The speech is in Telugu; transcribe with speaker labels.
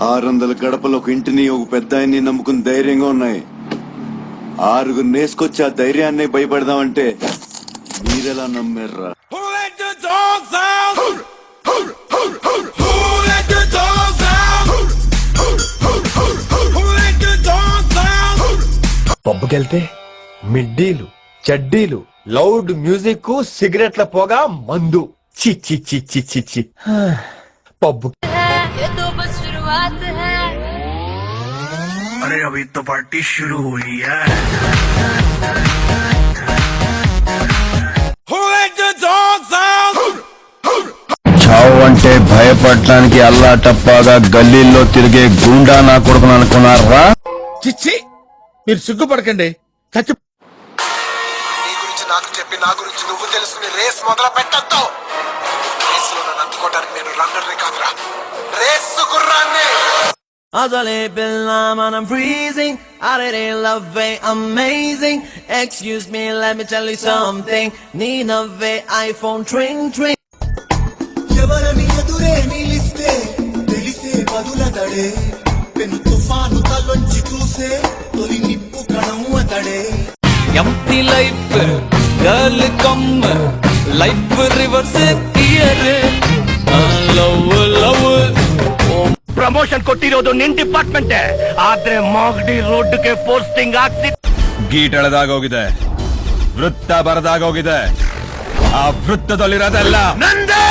Speaker 1: 600 గడపలు ఒక ఇంటిని ఒక పెద్ద ఆయన్ని నమ్ముకుని ధైర్యంగా ఉన్నాయి. 6 నేసుకొచ్చి ఆ ధైర్యాన్ని భయపడదామంటే మీరెలా నమ్మారా?
Speaker 2: పబ్బుకెళ్తే మిడ్డీలు, చెడ్డీలు, లౌడ్ మ్యూజిక్, సిగరెట్ల పొగ, మందు. చి చి చి చి చి చి. పబ్బు
Speaker 3: अरे अभी तो पार्टी शुरू हुई है.
Speaker 4: చావు అంటే భయపడటానికి అల్లా టప్పాగా గల్లీల్లో తిరిగే గుండా నా కొడుకును అనుకున్నారా?
Speaker 3: చిచ్చి, మీరు సిగ్గుపడకండి. చచ్చి
Speaker 5: నీ గురించి నాకు చెప్పి నా గురించి నువ్వు తెలుసుకుని రేస్ మొదలు పెట్టద్దు. రేసులో నన్ను అందుకోవడానికి నేను రన్నర్ని కాదురా, రేసు గుర్రాన్ని.
Speaker 6: Azale Billam and I'm freezing. I really love way amazing. Excuse me, let me tell you something. Need a way iPhone tring tring.
Speaker 7: ఎవరని ఎదురే నిలిస్తే తెలిసే బదులతడే, పెను తుఫాను తలొంచి చూసే తొలి నిప్పు కణం అతడే.
Speaker 6: Empty life, girl come, life reverse gear. Love, love.
Speaker 2: Promotion ಕೊಟ್ಟಿರೋದು ನಿನ್ ಡಿಪಾರ್ಟ್ಮೆಂಟ್, ಆದ್ರೆ ಮಾಗಡಿ ರೋಡ್ಗೆ ಪೋಸ್ಟಿಂಗ್ ಆಗ್ತಿ.
Speaker 4: ಗೀಟ್ ಎಳೆದಾಗೋಗಿದೆ, ವೃತ್ತ ಬರದಾಗೋಗಿದೆ. ಆ ವೃತ್ತದಲ್ಲಿರೋದೆಲ್ಲ
Speaker 2: ನಂದೇ.